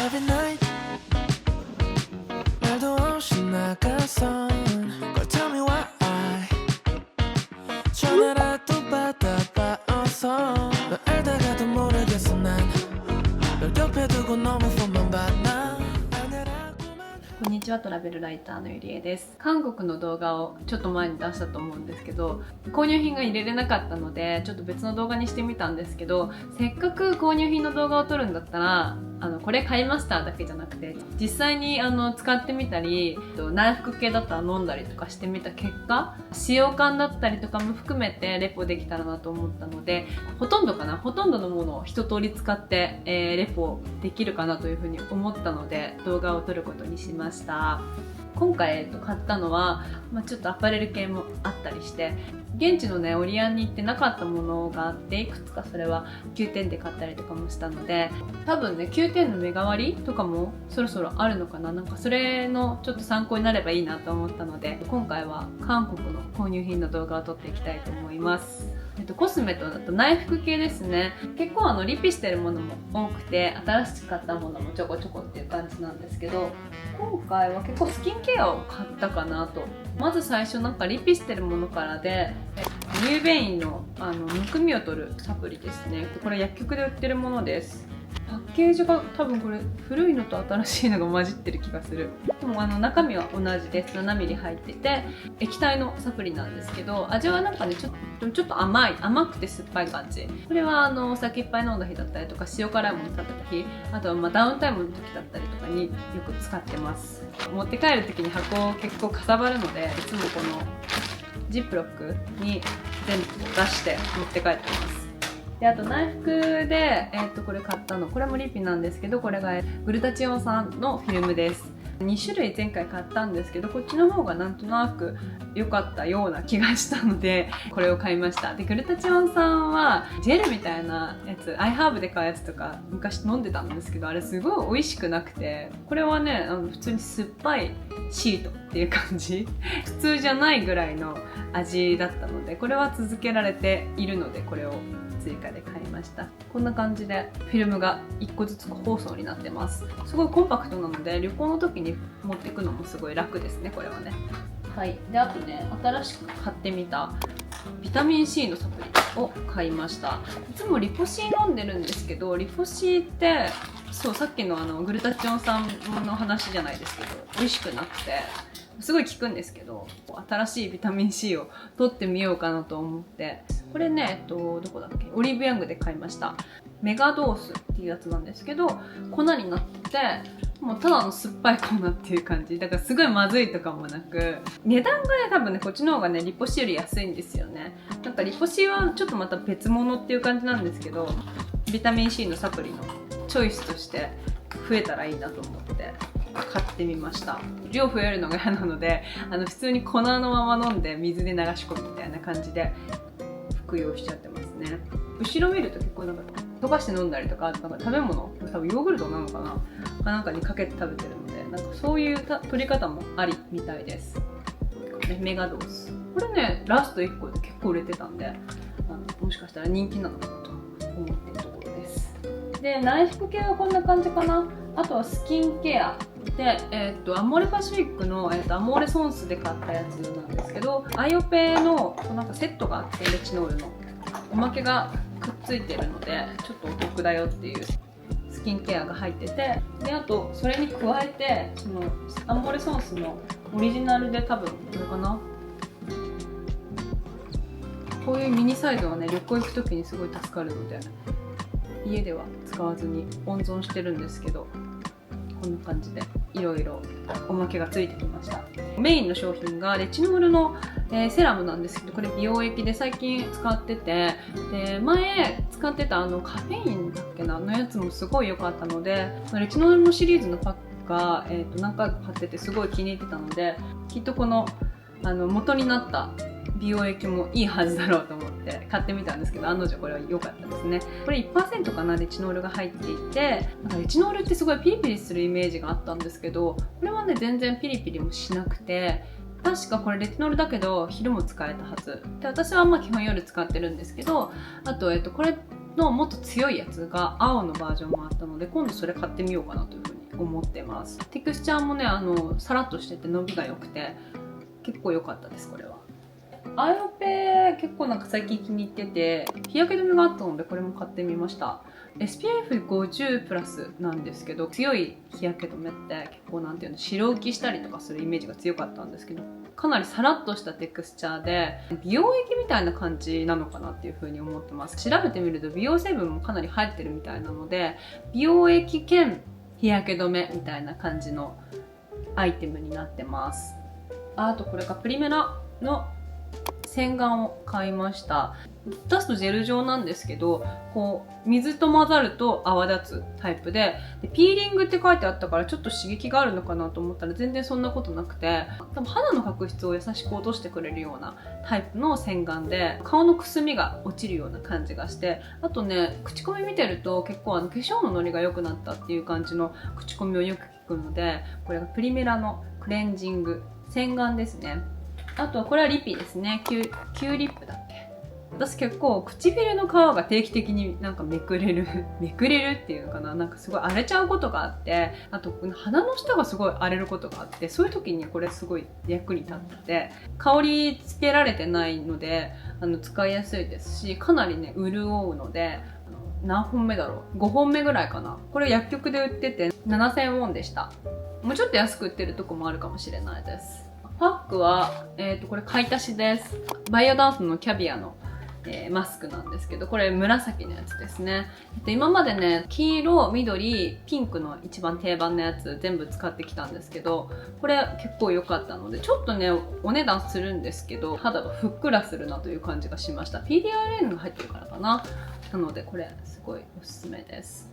every night 말도 없이 나가선 걸 tell me why 전화라도 받아봐서 널 알다가도 모르겠어 난 널 옆에 두고 너무 폰만 봤나 こんにちは、トラベルライターのゆりえです。韓国の動画をちょっと前に出したと思うんですけど、購入品が入れれなかったのでちょっと別の動画にしてみたんですけど、せっかく購入品の動画を撮るんだったらこれ買いましただけじゃなくて、実際に使ってみたり、内服系だったら飲んだりとかしてみた結果、使用感だったりとかも含めてレポできたらなと思ったので、ほとんどのものを一通り使って、レポできるかなというふうに思ったので動画を撮ることにしました。今回、買ったのは、ちょっとアパレル系もあったりして、現地のねオリアンに行ってなかったものがあって、いくつかそれは9点で買ったりとかもしたので、多分ね9点の目代わりとかもそろそろあるのかな、なんかそれのちょっと参考になればいいなと思ったので、今回は韓国の購入品の動画を撮っていきたいと思います。コスメとだと内服系ですね。結構リピしてるものも多くて、新しく買ったものもちょこちょこっていう感じなんですけど、今回は結構スキンケアを買ったかなと。まず最初なんかリピしてるものからで、ニューベインのむくみを取るサプリですね。これ薬局で売ってるものです。パッケージが多分これ古いのと新しいのが混じってる気がする。でも中身は同じです。7ミリ入ってて液体のサプリなんですけど、味はなんかねちょっと甘くて酸っぱい感じ。これはお酒いっぱい飲んだ日だったりとか、塩辛いもの食べた日、あとはダウンタイムの時だったりとかによく使ってます。持って帰る時に箱結構かさばるので、いつもこのジップロックに全部出して持って帰ってます。で、あと内服で、これ買ったの、これもリピなんですけど、これがグルタチオン酸のフィルムです。2種類前回買ったんですけど、こっちの方がなんとなく良かったような気がしたのでこれを買いました。で、グルタチオン酸はジェルみたいなやつ、アイハーブで買うやつとか昔飲んでたんですけど、あれすごい美味しくなくて、これはね普通に酸っぱいシートっていう感じ普通じゃないぐらいの味だったので、これは続けられているので、これを追加で買いました。こんな感じでフィルムが1個ずつ包装になってます。すごいコンパクトなので旅行の時に持っていくのもすごい楽ですね、これはね。はい。で、あとね、新しく買ってみたビタミン C のサプリを買いました。いつもリポ C 飲んでるんですけど、リポ C ってそう、さっきのグルタチオン酸の話じゃないですけど、美味しくなくてすごい効くんですけど、新しいビタミン C を取ってみようかなと思って、これね、どこだっけ、オリーブヤングで買いました。メガドースっていうやつなんですけど、粉になってて、もうただの酸っぱい粉っていう感じだから、すごいまずいとかもなく、値段がね多分ねこっちの方がねリポ C より安いんですよね。なんかリポ C はちょっとまた別物っていう感じなんですけど、ビタミン C のサプリのチョイスとして増えたらいいなと思って買ってみました。量増えるのが嫌なので、普通に粉のまま飲んで水で流し込むみたいな感じで服用しちゃってますね。後ろ見ると結構なんか溶かして飲んだりとか、なんか食べ物、多分ヨーグルトなのかな、なんかにかけて食べてるので、なんかそういう取り方もありみたいです。メガドース、これねラスト1個で結構売れてたんで、もしかしたら人気なのかなと思ってるところです。で、内服系はこんな感じかな。あとはスキンケアで、アモーレパシフィックの、アモーレソンスで買ったやつなんですけど、アイオペのなんかセットがあって、レチノールのおまけがくっついてるのでちょっとお得だよっていうスキンケアが入ってて、で、あとそれに加えてそのアモーレソンスのオリジナルで、多分これかな、こういうミニサイズはね旅行行く時にすごい助かるので、家では使わずに温存してるんですけど、こんな感じでいろいろおまけがついてきました。メインの商品がレチノールの、セラムなんですけど、これ美容液で最近使ってて、で前使ってたカフェインだっけなのやつもすごい良かったので、レチノールのシリーズのパックが、何回か買っててすごい気に入ってたので、きっとこの元になった美容液もいいはずだろうと思って買ってみたんですけど、案の定これは良かったですね。これ 1% かな、レチノールが入っていて、なんかレチノールってすごいピリピリするイメージがあったんですけど、これはね全然ピリピリもしなくて、確かこれレチノールだけど昼も使えたはずで、私は基本夜使ってるんですけど、あと、これのもっと強いやつが青のバージョンもあったので、今度それ買ってみようかなというふうに思ってます。テクスチャーもねさらっとしてて伸びが良くて結構良かったです。これはアイオペ結構なんか最近気に入ってて、日焼け止めがあったのでこれも買ってみました。 SPF50 プラスなんですけど、強い日焼け止めって結構なんていうの、白浮きしたりとかするイメージが強かったんですけど、かなりサラッとしたテクスチャーで美容液みたいな感じなのかなっていう風に思ってます。調べてみると美容成分もかなり入ってるみたいなので、美容液兼日焼け止めみたいな感じのアイテムになってます。あとこれがプリメラの洗顔を買いました。出すとジェル状なんですけど、こう水と混ざると泡立つタイプで、ピーリングって書いてあったからちょっと刺激があるのかなと思ったら全然そんなことなくて、多分肌の角質を優しく落としてくれるようなタイプの洗顔で、顔のくすみが落ちるような感じがして、あとね口コミ見てると結構化粧のノリが良くなったっていう感じの口コミをよく聞くので、これがプリメラのクレンジング洗顔ですね。あとはこれはリピですね。キューリップだっけ。私結構唇の皮が定期的になんかめくれるっていうのかな、なんかすごい荒れちゃうことがあって、あと鼻の下がすごい荒れることがあって、そういう時にこれすごい役に立ってて、香りつけられてないので使いやすいですし、かなりね潤うので、何本目だろう、5本目ぐらいかな。これ薬局で売ってて7000ウォンでした。もうちょっと安く売ってるとこもあるかもしれないです。パックは、これ買い足しです。バイオダンスのキャビアの、マスクなんですけど、これ紫のやつですね。今までね、黄色、緑、ピンクの一番定番のやつ全部使ってきたんですけど、これ結構良かったので、ちょっとね、お値段するんですけど、肌がふっくらするなという感じがしました。PDRN が入ってるからかな。なので、これすごいおすすめです。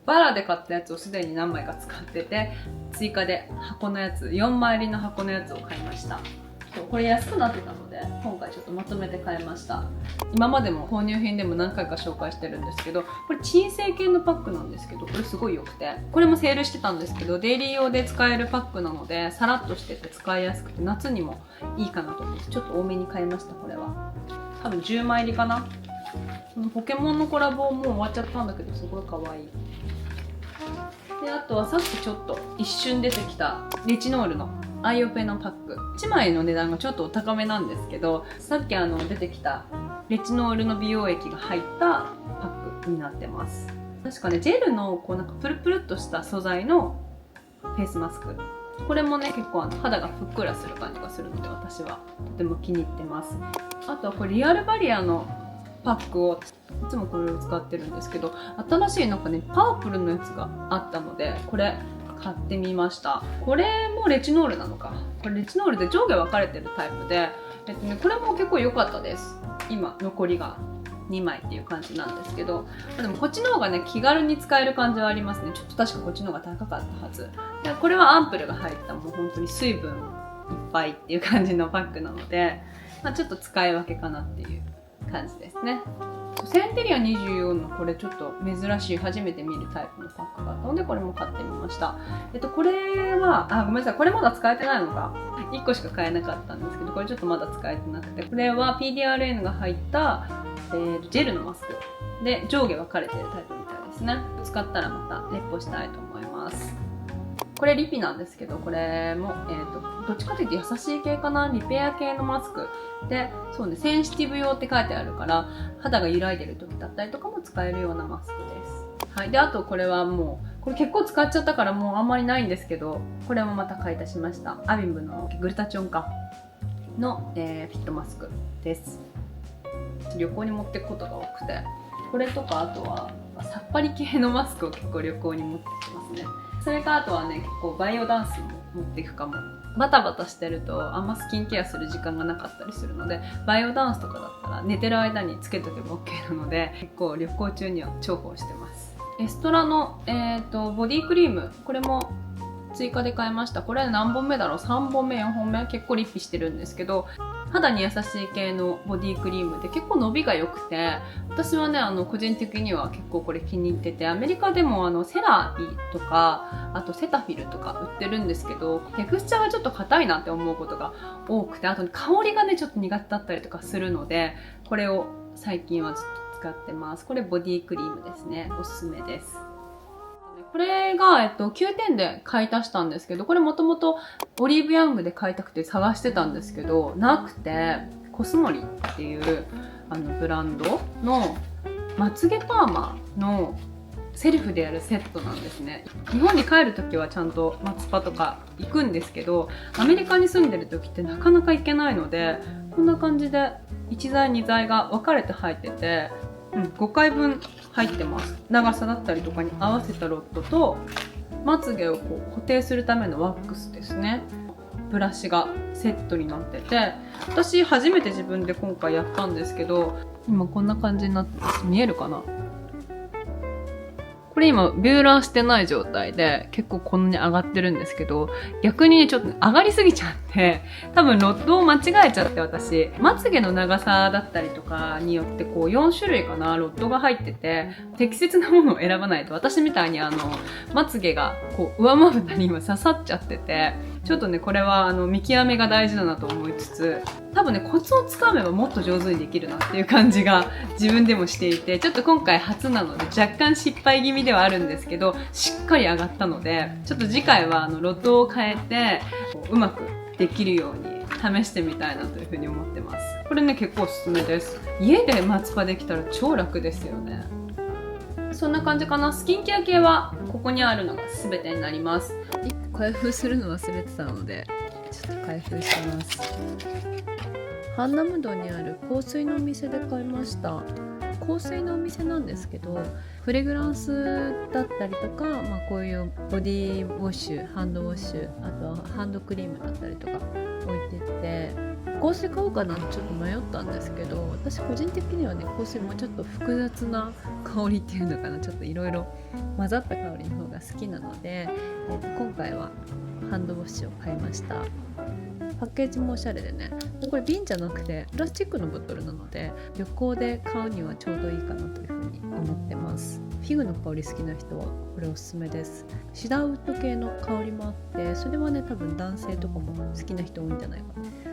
バラで買ったやつをすでに何枚か使ってて、追加で箱のやつ、4枚入りの箱のやつを買いました。これ安くなってたので今回ちょっとまとめて買いました。今までも購入品でも何回か紹介してるんですけど、これ鎮静系のパックなんですけど、これすごい良くて、これもセールしてたんですけど、デイリー用で使えるパックなのでさらっとしてて使いやすくて夏にもいいかなと思ってちょっと多めに買いました。これは多分10枚入りかな。ポケモンのコラボもう終わっちゃったんだけどすごい可愛い。であとはさっきちょっと一瞬出てきたレチノールのアイオペのパック、1枚の値段がちょっとお高めなんですけど、さっき出てきたレチノールの美容液が入ったパックになってます。確かねジェルのこうなんかプルプルっとした素材のフェイスマスク、これもね結構肌がふっくらする感じがするので私はとても気に入ってます。あとはこれリアルバリアのパックをいつもこれを使ってるんですけど、新しいなんかねパープルのやつがあったのでこれ買ってみました。これもレチノールなのか。これレチノールで上下分かれてるタイプで、これも結構良かったです。今残りが2枚っていう感じなんですけど、でもこっちの方がね気軽に使える感じはありますね。ちょっと確かこっちの方が高かったはずで、これはアンプルが入ったもう本当に水分いっぱいっていう感じのパックなので、ちょっと使い分けかなっていう感じですね。センテリア24のこれちょっと珍しい初めて見るタイプのパックがあったのでこれも買ってみました。これはごめんなさい、これまだ使えてないのか、1個しか買えなかったんですけど、これちょっとまだ使えてなくて、これは PDRN が入った、ジェルのマスクで上下分かれてるタイプみたいですね。使ったらまたレポしたいと思います。これリピなんですけど、これも、どっちかというと優しい系かな。リペア系のマスクで、そうね、センシティブ用って書いてあるから肌が揺らいでる時だったりとかも使えるようなマスクです。はい、であとこれはもうこれ結構使っちゃったからもうあんまりないんですけど、これもまた買い足しました。アビムのグルタチオン化の、フィットマスクです。旅行に持っていくことが多くて、これとかあとはさっぱり系のマスクを結構旅行に持ってきますね。それかあとはね結構バイオダンスも持っていくかも。バタバタしてるとあんまスキンケアする時間がなかったりするので、バイオダンスとかだったら寝てる間につけとけば OK なので、結構旅行中には重宝してます。エストラの、ボディクリーム、これも追加で買いました。これ何本目だろう、3本目4本目、結構リッピしてるんですけど、肌に優しい系のボディクリームで結構伸びが良くて、私はね個人的には結構これ気に入ってて、アメリカでもセラピとかあとセタフィルとか売ってるんですけど、テクスチャーがちょっと硬いなって思うことが多くて、あと香りがねちょっと苦手だったりとかするので、これを最近はずっと使ってます。これボディクリームですね。おすすめです。これが、9点で買い足したんですけど、これもともとオリーブヤングで買いたくて探してたんですけど、なくて、コスモリっていうブランドのまつげパーマのセルフでやるセットなんですね。日本に帰るときはちゃんとまつパとか行くんですけど、アメリカに住んでるときってなかなか行けないので、こんな感じで1剤2剤が分かれて入ってて、5回分入ってます。長さだったりとかに合わせたロッドと、まつげをこう固定するためのワックスですね。ブラシがセットになってて、私初めて自分で今回やったんですけど、今こんな感じになってます。見えるかな？これ今ビューラーしてない状態で結構こんなに上がってるんですけど、逆にちょっと上がりすぎちゃって、多分ロッドを間違えちゃって、私まつげの長さだったりとかによってこう4種類かなロッドが入ってて、適切なものを選ばないと、私みたいにまつげがこう上まぶたに今刺さっちゃってて、ちょっとねこれは見極めが大事だなと思いつつ、多分ねコツをつかめばもっと上手にできるなっていう感じが自分でもしていて、ちょっと今回初なので若干失敗気味ではあるんですけど、しっかり上がったので、ちょっと次回はロッドを変えてうまくできるように試してみたいなというふうに思ってます。これね結構おすすめです。家でまつパできたら超楽ですよね。そんな感じかな。スキンケア系はここにあるのが全てになります。開封するの忘れてたのでちょっと開封します。ハンナムドにある香水のお店で買いました。香水のお店なんですけど、フレグランスだったりとか、こういうボディウォッシュ、ハンドウォッシュ、あとはハンドクリームだったりとか置いてて、香水買おうかなってちょっと迷ったんですけど、私個人的にはね、香水もちょっと複雑な香りっていうのかな、ちょっといろいろ混ざった香りの方が好きなので、今回はハンドウォッシュを買いました。パッケージもおしゃれでね、これ瓶じゃなくてプラスチックのボトルなので、旅行で買うにはちょうどいいかなというふうに思ってます。フィグの香り好きな人はこれおすすめです。シダーウッド系の香りもあって、それはね多分男性とかも好きな人多いんじゃないか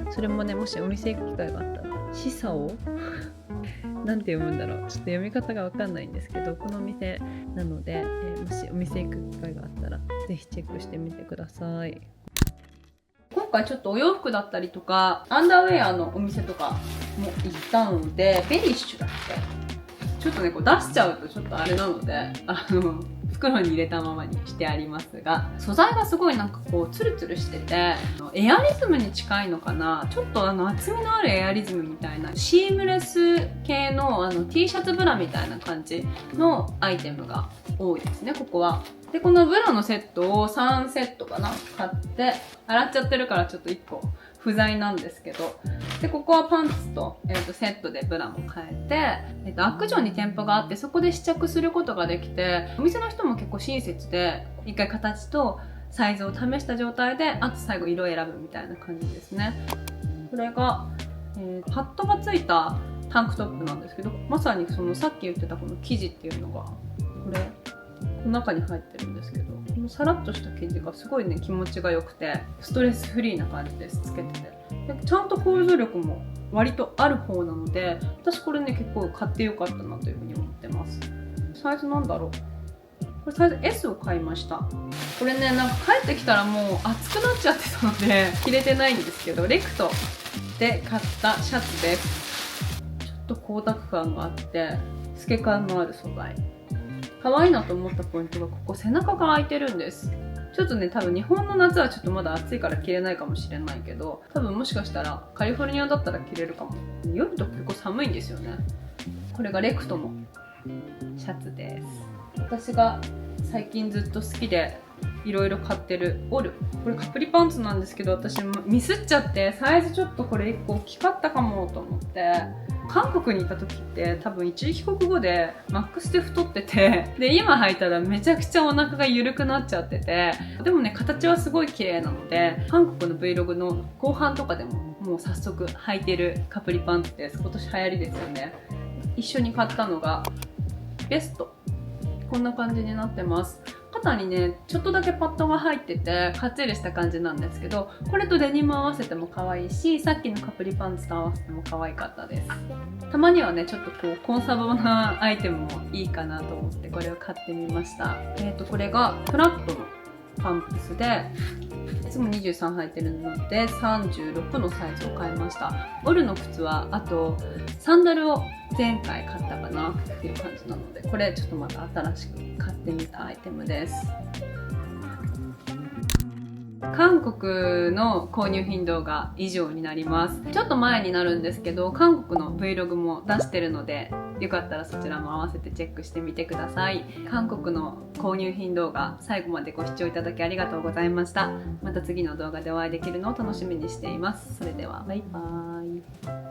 な。それもね、もしお店行く機会があったら、シサオなんて読むんだろう、ちょっと読み方がわかんないんですけど、このお店なので、もしお店行く機会があったらぜひチェックしてみてください。今回ちょっとお洋服だったりとかアンダーウェアのお店とかも行ったので、ベリッシュだっけ、ちょっとねこう出しちゃうとちょっとあれなので、袋に入れたままにしてありますが、素材がすごいなんかこうツルツルしてて、エアリズムに近いのかな、ちょっと厚みのあるエアリズムみたいな、シームレス系のT シャツブラみたいな感じのアイテムが多いですね、ここは。で、このブラのセットを3セットかな買って、洗っちゃってるからちょっと1個不在なんですけど、で、ここはパンツと、セットでブラも変えて、アクジョンに店舗があって、そこで試着することができて、お店の人も結構親切で、一回形とサイズを試した状態で、あと最後色を選ぶみたいな感じですね。これが、パッドがついたタンクトップなんですけど、まさにそのさっき言ってたこの生地っていうのが、この中に入ってるんですけど、このサラッとした生地がすごいね気持ちが良くて、ストレスフリーな感じです。つけてて、でちゃんとホールド力も割とある方なので、私これね結構買ってよかったなというふうに思ってます。サイズなんだろう、これサイズ S を買いました。これねなんか帰ってきたらもう暑くなっちゃってたので着れてないんですけど、レクトで買ったシャツです。ちょっと光沢感があって透け感のある素材、可愛いなと思ったポイントが、ここ背中が開いてるんです。ちょっとね多分日本の夏はちょっとまだ暑いから着れないかもしれないけど、多分もしかしたらカリフォルニアだったら着れるかも。夜と結構寒いんですよね。これがレクトのシャツです。私が最近ずっと好きでいろいろ買ってるオル、これカプリパンツなんですけど、私ミスっちゃってサイズちょっとこれ1個大きかったかもと思って、韓国にいた時って多分一時帰国後でマックスで太ってて、で今履いたらめちゃくちゃお腹が緩くなっちゃってて、でもね形はすごい綺麗なので、韓国の Vlog の後半とかでももう早速履いてるカプリパンツです。今年流行りですよね。一緒に買ったのがベスト、こんな感じになってます。肩にねちょっとだけパッドが入っててかっちりした感じなんですけど、これとデニム合わせても可愛いし、さっきのカプリパンツと合わせても可愛かったです。たまにはねちょっとこうコンサバなアイテムもいいかなと思ってこれを買ってみました。これがフラットのパンプスで、いつも23履いてるので36のサイズを買いました。オルの靴はあとサンダルを前回買ったかなっていう感じなので、これちょっとまた新しく買ってみたアイテムです。韓国の購入頻度が以上になります。ちょっと前になるんですけど、韓国の Vlog も出してるので、よかったらそちらも合わせてチェックしてみてください。韓国の購入品動画、最後までご視聴いただきありがとうございました。また次の動画でお会いできるのを楽しみにしています。それではバイバーイ。